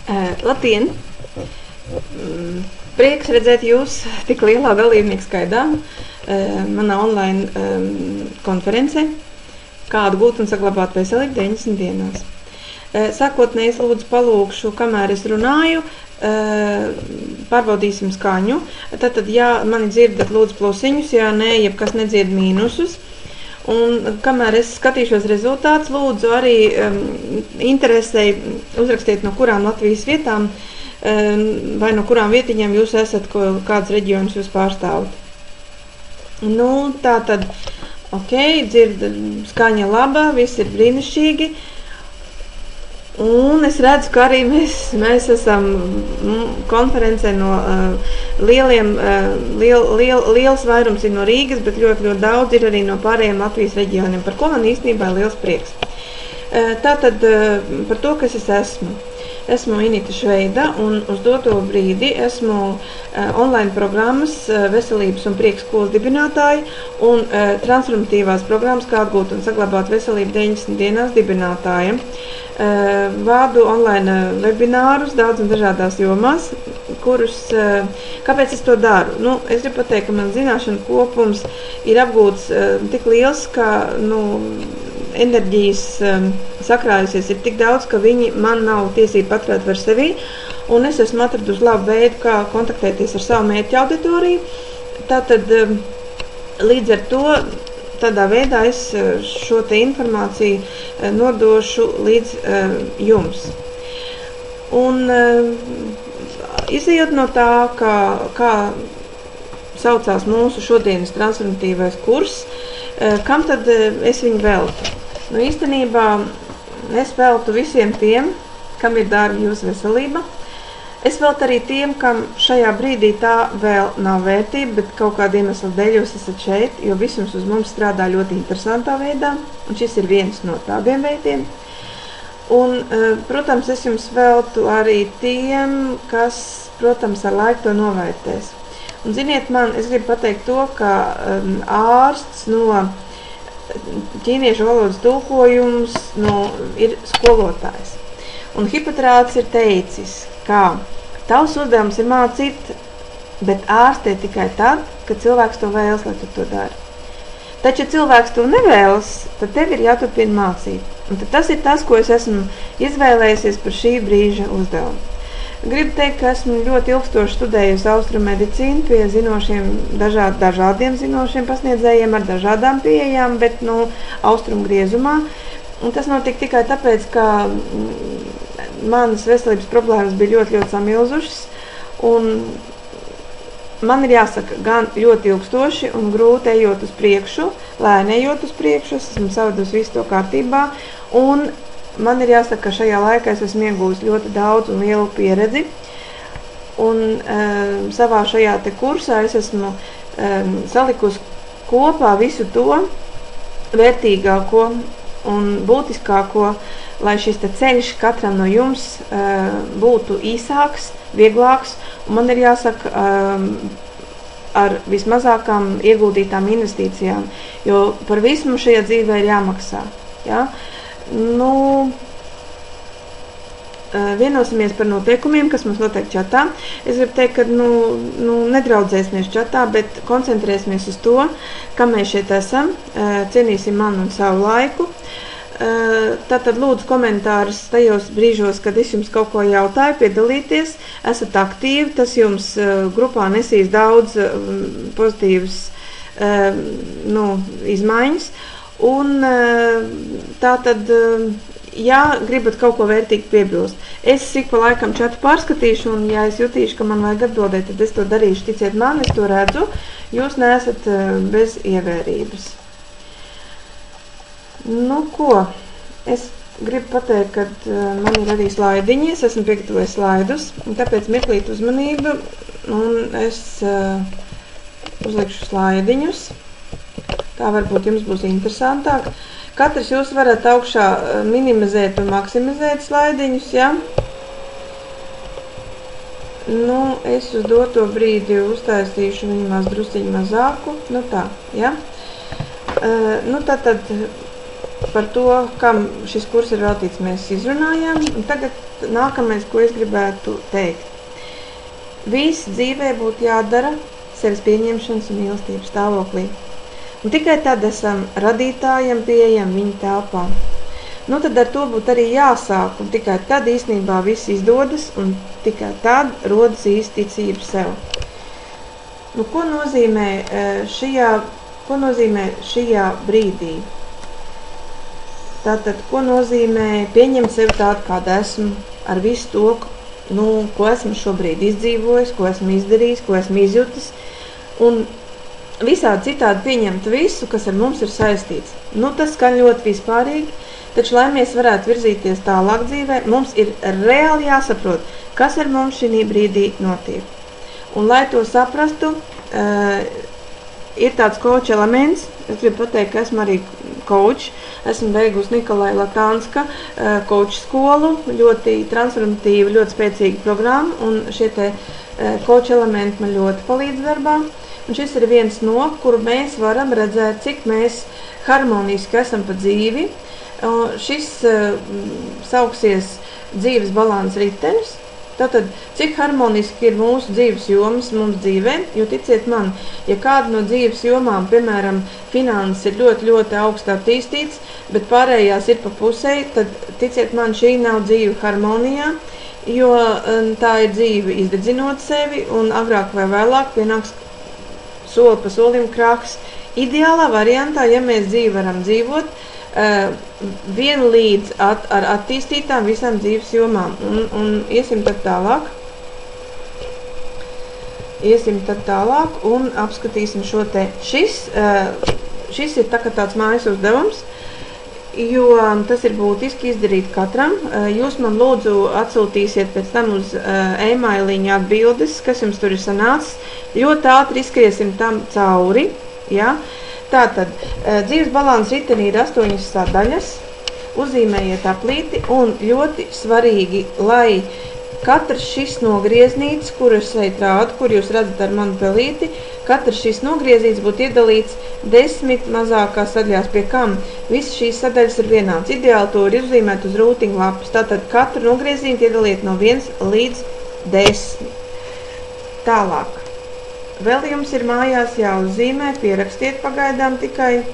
Labdien! Prieks redzēt jūs tik lielā dalībnieku skaitā manā online konferencē, kādu gūt un saglabāt veselību 90 dienās. Sākotnēji es lūdzu palūkšu, kamēr es runāju, pārbaudīsim skaņu. Tātad, ja mani dzirdat, lūdzu plusiņus, ja nē, jebkas nedzird mīnusus. Un kamēr es skatīšos rezultātus, lūdzu arī interesēji uzrakstiet, no kurām Latvijas vietām vai no kurām vietiņām jūs esat, kāds reģionus jūs pārstāvat. Nu, tā tad, ok, dzird skaņa laba, viss ir brīnišķīgi. Un es redzu, ka arī mēs esam konferencē no liels vairums ir no Rīgas, bet ļoti daudz ir arī no pārējiem Latvijas reģioniem, par ko man īstenībā ir liels prieks. Tātad par to, kas es esmu. Esmu Inita Šveida un uz doto brīdi esmu online programmas veselības un prieka skolas dibinātāja un transformatīvās programmas, kā atgūt un saglabāt veselību 90 dienās dibinātāja. Vādu online webinārus daudz un dažādās jomās, kurus, kāpēc es to daru? Nu, es gribu pateikt, ka man zināšana kopums ir apgūts tik liels, ka, enerģijas sakrājusies ir tik daudz, ka viņi man nav tiesība paturēt var sevī, un es esmu atradusi labu veidu, kā kontaktēties ar savu mērķa auditoriju. Tātad, līdz ar to, tādā veidā es šo te informāciju nodošu līdz jums. Un izejot no tā, kā saucās mūsu šodienas transformatīvais kurs, kam tad es viņu veltu? Nu, īstenībā es veltu visiem tiem, kam ir dārga jūsu veselība. Es veltu arī tiem, kam šajā brīdī tā vēl nav vērtība, bet kaut kāda iemesla dēļ jūs esat šeit, jo visums uz mums strādā ļoti interesantā veidā, un šis ir viens no tādiem veidiem. Un, protams, es jums veltu arī tiem, kas, protams, ar laiku to novērtēs. Un ziniet man, es gribu pateikt to, ka ārsts no ķīniešu valodas tulkojums ir skolotājs. Un Hipokrāts ir teicis, ka tavs uzdevums ir mācīt, bet ārstēt tikai tad, kad cilvēks to vēlas, lai tu to dari. Taču, ja cilvēks to nevēlas, tad tev ir jāturpina mācīt. Un tad tas ir tas, ko es esmu izvēlējusies par šī brīža uzdevumu. Gribu teikt, ka esmu ļoti ilgstoši studējusi austrumu medicīnu pie dažādiem zinošiem pasniedzējiem ar dažādām pieejām, bet austrumu griezumā. Un tas notika tikai tāpēc, ka manas veselības problēmas bija ļoti samilzušas. Un man ir jāsaka, gan ļoti ilgstoši un grūti ejot uz priekšu, lēni ejot uz priekšu, es esmu savadusi visu to kārtībā. Un man ir jāsaka, ka šajā laikā es esmu iegūst ļoti daudz un lielu pieredzi. Un savā šajā te kursā es esmu salikusi kopā visu to vērtīgāko un būtiskāko, lai šis te ceļš katram no jums būtu īsāks, vieglāks. Un man ir jāsaka, ar vismazākām ieguldītām investīcijām, jo par visu mums šajā dzīvē ir jāmaksā. Ja? Vienosimies par noteikumiem, kas mums notiek čatā. Es gribu teikt, ka nedraudzēsimies čatā, bet koncentrēsimies uz to, kā mēs šeit esam, cienīsim manu un savu laiku. Tātad lūdzu komentārus tajos brīžos, kad es jums kaut ko jautāju, piedalīties, esat aktīvi, tas jums grupā nesīs daudz pozitīvas izmaiņas. Un tātad, ja gribat kaut ko vērtīgi piebilst, es ik pa laikam čatu pārskatīšu, un ja es jutīšu, ka man vajag atbildēt, tad es to darīšu. Ticiet man, es to redzu, jūs neesat bez ievērības. Nu, ko? Es gribu pateikt, ka man ir arī slaidiņi, es esmu piegatavojis slaidus, un tāpēc mirklīt uzmanību, un es uzlikšu slaidiņus. Tā varbūt jums būs interesantāk. Katrs jūs varat augšā minimizēt un maksimizēt slaidiņus, ja? Es uz doto brīdi uztaisīšu viņu drusciņu mazāku. Tā, ja? Tātad par to, kam šis kurs ir veltīts, mēs izrunājām. Un tagad nākamais, ko es gribētu teikt. Viss dzīvē būtu jādara sevis pieņemšanas un mīlestības stāvoklī. Un tikai tad esam radītājiem pieejami viņa telpā. Nu, tad ar to būtu arī jāsāk, un tikai tad īstenībā viss izdodas, un tikai tad rodas īsti ticība sev. Nu, ko nozīmē šajā brīdī? Tātad, ko nozīmē pieņemt sevi tādu, kāda esmu, ar visu to, ko esmu šobrīd izdzīvojis, ko esmu izdarījis, ko esmu izjutis, un visādi citādi pieņemt visu, kas ar mums ir saistīts. Nu, tas skan ļoti vispārīgi, taču, lai mēs varētu virzīties tālāk dzīvē, mums ir reāli jāsaprot, kas ar mums šī brīdī notiek. Un, lai to saprastu, ir tāds coach elements. Es gribu pateikt, ka esmu arī coach. Esmu beigusi Nikolai Latānska coach skolu, ļoti transformatīva, ļoti spēcīga programma, un šie te coach elementi man ļoti palīdz darbā. Un šis ir viens no, kuru mēs varam redzēt, cik mēs harmoniski esam pa dzīvi. Šis sauksies dzīves balansa ritenis. Tātad, cik harmoniski ir mūsu dzīves jomas mums dzīvē, jo ticiet man, ja kāda no dzīves jomām, piemēram, finanses ir ļoti, ļoti augsti attīstīts, bet pārējās ir pa pusē, tad ticiet man, šī nav dzīve harmonijā, jo tā ir dzīve izdedzinot sevi, un agrāk vai vēlāk pienāks soli pa solim krāks. Ideālā variantā, ja mēs dzīvi varam dzīvot, vienlīdz ar attīstītām visām dzīves jomām. Un iesim tad tālāk un apskatīsim šo te. Šis ir tāds mājas uzdevums, jo tas ir būtiski izdarīt katram. Jūs man lūdzu atsūtīsiet pēc tam uz e-mailiņa atbildes, kas jums tur ir sanācis. Ļoti ātri izskriesim tam cauri, ja? Tātad, dzīves balansa ritenī ir 8 sadaļas, uzzīmējiet aplīti, un ļoti svarīgi, lai katrs šis nogrieznīts, kur es šeit rādu, kur jūs redzat ar manu pelīti, katrs šis nogriezīts būtu iedalīts 10 mazākās sadaļās, pie kam visas šīs sadaļas ir vienāds. Ideāli to ir uzzīmēt uz rūtiņu lapas, tātad katru nogriezīti iedaliet no 1 līdz 10. Tālāk. Vēl jums ir mājās jāuzzīmē, pierakstiet pagaidām tikai,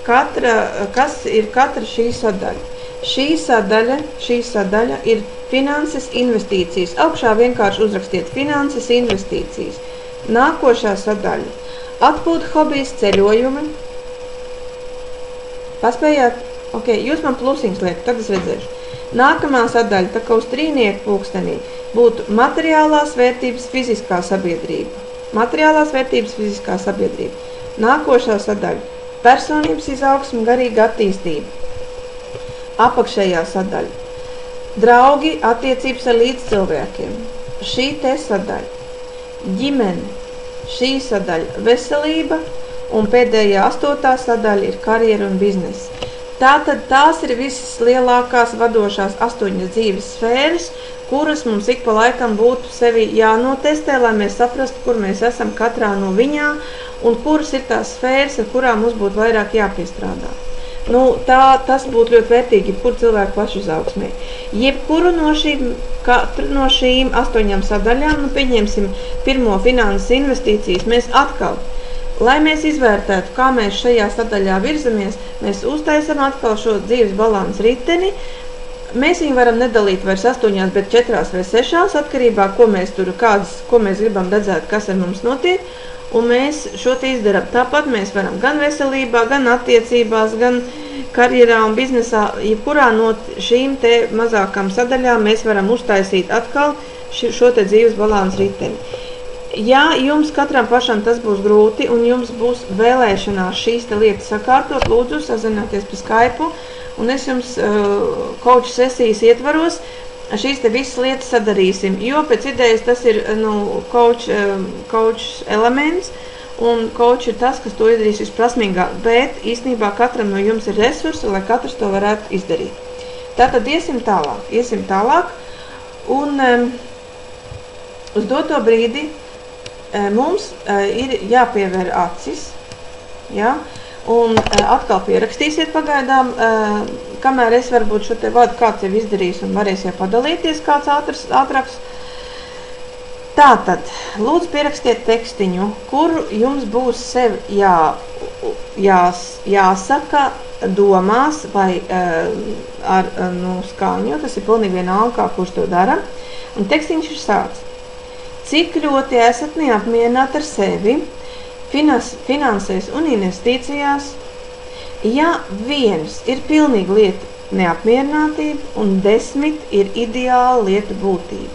kas ir katra šī sadaļa. Šī sadaļa ir finanses investīcijas. Augšā vienkārši uzrakstiet finanses investīcijas. Nākošā sadaļa – atpūta hobijas ceļojumi. Paspējāt? Ok, jūs man plusiņus liekat, tad es redzēšu. Nākamā sadaļa, tā kā uz trīnieku pulkstenī, būtu materiālās vērtības fiziskā sabiedrība. Materiālās vērtības fiziskā sabiedrība. Nākošā sadaļa – personības izaugsme, garīga attīstība. Apakšējā sadaļa – draugi, attiecības ar līdzcilvēkiem. Šī te sadaļa – ģimene. Šī sadaļa – veselība. Un pēdējā 8. sadaļa ir karjera un biznesa. Tātad tās ir visas lielākās vadošās 8 dzīves sfēras, kuras mums ik pa laikam būtu sevi jānotestē, lai mēs saprastu, kur mēs esam katrā no viņā, un kuras ir tās sfēras, ar kurām mums būtu vairāk jāpiestrādā. Nu, tas būtu ļoti vērtīgi, jebkuru cilvēku pašizaugsmē. Jebkuru katru no šīm 8 sadaļām, pieņemsim pirmo finanses investīcijas, mēs atkal, lai mēs izvērtētu, kā mēs šajā sadaļā virzamies, mēs uztaisam atkal šo dzīves balansa riteni. Mēs viņu varam nedalīt vairs 8, bet 4 vai 6, atkarībā, ko mēs gribam redzēt, kas ar mums notiek, un mēs šo te izdarām. Tāpat mēs varam gan veselībā, gan attiecībās, gan karjerā un biznesā, jebkurā no šīm te mazākām sadaļām mēs varam uztaisīt atkal šo te dzīves balansa riteni. Ja jums katram pašam tas būs grūti un jums būs vēlēšanās šīs te lietas sakārtot, lūdzu sazināties pa Skype, un es jums coach sesijas ietvaros šīs te visas lietas sadarīsim, jo pēc idejas tas ir coach elements, un coach ir tas, kas to izdarīs visprasmīgāk, bet īstenībā katram no jums ir resursi, lai katrs to varētu izdarīt. Tātad iesim tālāk, un uz doto brīdi mums ir jāpievēr acis, ja? un atkal pierakstīsiet pagaidām, kamēr es varbūt šo te vadu kāds jau izdarīs un varēs jau padalīties kāds ātrāks. Tātad, lūdzu pierakstiet tekstiņu, kuru jums būs sev jāsaka domās vai ar skaņu, tas ir pilnīgi vienalga, kā kurš to dara. Un tekstiņš ir sāks. Cik ļoti esat neapmierināti ar sevi, finansēs un investīcijās, ja 1 ir pilnīgi lieta neapmierinātība un 10 ir ideāla lieta būtība.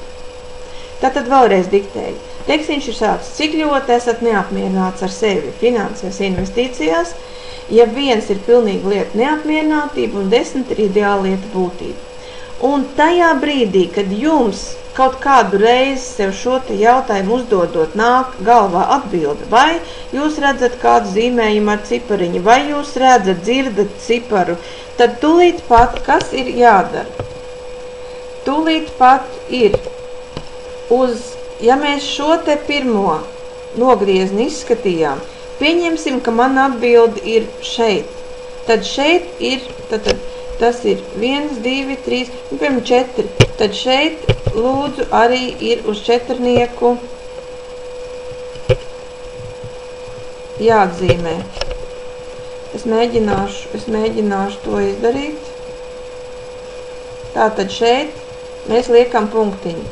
Tātad vēlreiz diktēju. Tekstiņš ir sāks, cik ļoti esat neapmierināts ar sevi finansēs investīcijās, ja 1 ir pilnīgi lieta neapmierinātība un 10 ir ideāla lieta būtība. Un tajā brīdī, kad jums kaut kādu reizi sev šo te jautājumu uzdodot nāk galvā atbilde, vai jūs redzat kādu zīmējumu ar cipariņu, vai jūs redzat, dzirdat ciparu, tad tūlīt pat, kas ir jādara? Tūlīt pat ir ja mēs šo te pirmo nogriezni izskatījām, pieņemsim, ka mana atbilde ir šeit. Tad šeit ir, tas ir 1, 2, 3, piemēram 4. Tad šeit, lūdzu, arī ir uz 4 jāatzīmē. Es mēģināšu to izdarīt. Tātad šeit mēs liekam punktiņu.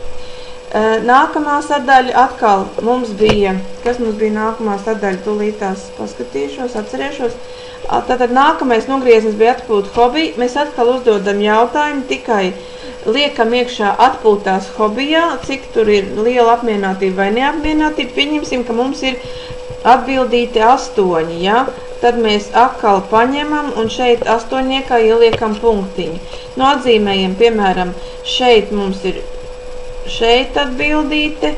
Nākamā sadaļa atkal mums bija, kas mums bija nākamā sadaļa, tūlītās paskatīšos, atcerēšos. Tātad nākamais nogrieznis bija atpūt hobiju. Mēs atkal uzdodam jautājumu, tikai liekam iekšā atpūtās hobijā, cik tur ir liela apmierinātība vai neapmierinātība. Pieņemsim, ka mums ir atbildīti 8, ja? Tad mēs atkal paņemam un šeit 8 ieliekam punktiņu. Nu, atzīmējam, piemēram, šeit mums ir šeit atbildīte,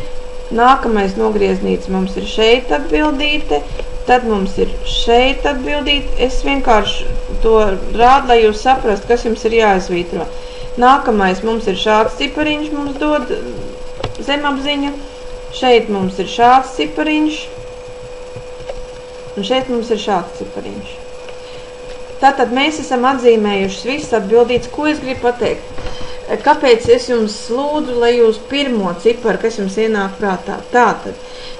nākamais nogrieznīts mums ir šeit atbildīte, tad mums ir šeit atbildīte. Es vienkārši to rādu, lai jūs saprastu, kas jums ir jāizvītro. Nākamais mums ir šāds cipariņš, mums dod zemapziņu, šeit mums ir šāds cipariņš, un šeit mums ir šāds cipariņš. Tātad mēs esam atzīmējušas visas atbildītas, ko es gribu pateikt. Kāpēc es jums lūdzu, lai jūs pirmo ciparu, kas jums ienāk prātā? Tātad,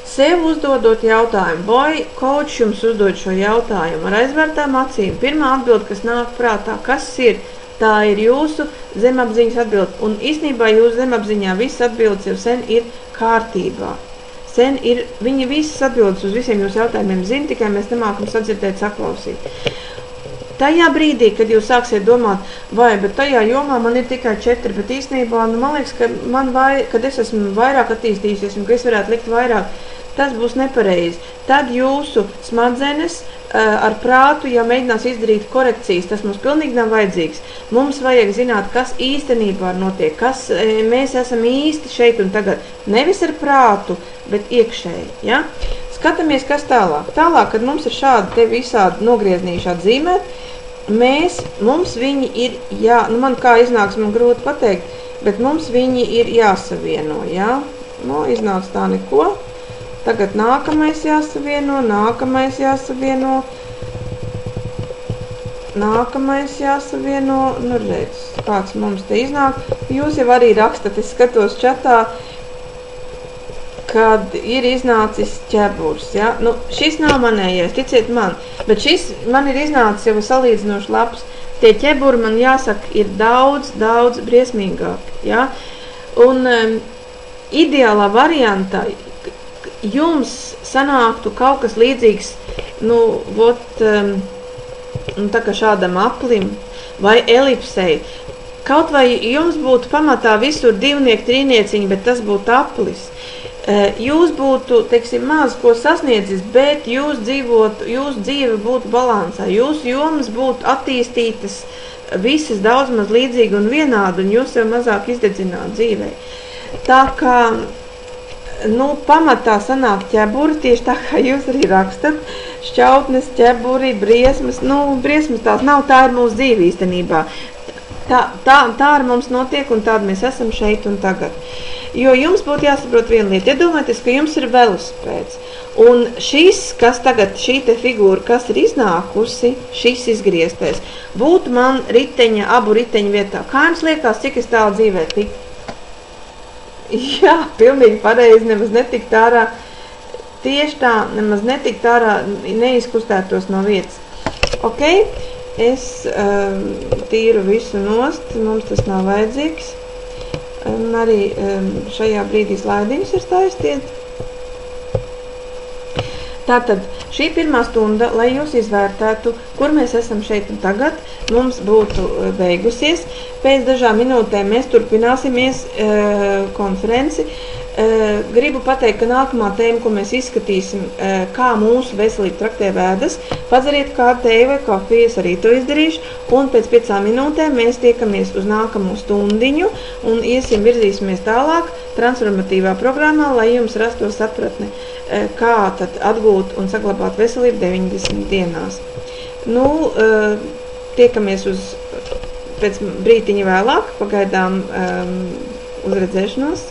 sev uzdodot jautājumu, vai coach jums uzdod šo jautājumu ar aizvērtām acīm. Pirmā atbilde, kas nāk prātā, kas ir, tā ir jūsu zemapziņas atbilde. Un īstenībā jūsu zemapziņā visas atbildes jau sen ir kārtībā. Viņi visas atbildes uz visiem jūsu jautājumiem zina, tikai mēs nemākam sadzirdēt, saklausīt. Tajā brīdī, kad jūs sāksiet domāt, bet tajā jomā man ir tikai 4, bet īstenībā, man liekas, kad es esmu vairāk attīstījusies un ka es varētu likt vairāk, tas būs nepareizi. Tad jūsu smadzenes ar prātu jau mēģinās izdarīt korekcijas, tas mums pilnīgi nav vajadzīgs. Mums vajag zināt, kas īstenībā notiek, kas mēs esam īsti šeit un tagad. Nevis ar prātu, bet iekšēji, ja? Skatāmies, kas tālāk. Tālāk, kad mums ir šādi te visādi nogrieznīši atzīmēt, mums viņi ir man kā iznāks, man grūti pateikt, bet mums viņi ir jāsavieno, jā? Nu, iznāks tā neko. Tagad nākamais jāsavieno, nākamais jāsavieno, nu redz, kāds mums te iznāk. Jūs jau arī rakstat, es skatos čatā, kad ir iznācis ķeburs, ja? Nu, šis nav manējais, ticiet man, bet šis man ir iznācis jau salīdzinoši labs. Tie ķeburi, man jāsaka, ir daudz briesmīgāki, ja? Un ideālā variantā jums sanāktu kaut kas līdzīgs, tā kā šādam aplim vai elipsei. Kaut vai jums būtu pamatā visur 2, 3, bet tas būtu aplis. Jūs būtu, teiksim, maz ko sasniedzis, bet jūsu dzīve būtu balansā. Jūsu jomas būtu attīstītas visas daudz maz līdzīgi un vienādi, un jūs jau mazāk izdedzināt dzīvē. Tā kā, pamatā sanāk ķeburi, tieši tā kā jūs arī rakstat, šķautnes, ķeburi, briesmas, briesmas tās nav, tā ir mūsu dzīve īstenībā. Tā ar mums notiek, un tāda mēs esam šeit un tagad. Jo jums būtu jāsaprot viena lieta. Iedomājieties, ka jums ir velosipēds. Un kas tagad, šī te figūra, kas ir iznākusi, šis izgrieztais, būtu man abu riteņu vietā. Kā jums liekas, cik es tālu dzīvē tiku? Jā, pilnīgi pareizi, nemaz netikt ārā. Tieši tā, nemaz netikt ārā, neizkustētos no vietas. Ok, es tīru visu nost, mums tas nav vajadzīgs. Arī šajā brīdī slaidiņus ir taisties. Tātad šī pirmā stunda, lai jūs izvērtētu, kur mēs esam šeit un tagad, mums būtu beigusies. Pēc dažām minūtēm mēs turpināsimies konferenci. Gribu pateikt, ka nākamā tēma, ko mēs izskatīsim, kā mūsu veselība traktē vēdas, padzeriet kādu tēju vai kafiju, es arī to izdarīšu, un pēc 5 minūtēm mēs tiekamies uz nākamo stundiņu un virzīsimies tālāk transformatīvā programmā, lai jums rastos sapratne, kā tad atgūt un saglabāt veselību 90 dienās. Nu, tiekamies pēc brītiņa vēlāk, pagaidām uz redzēšanos.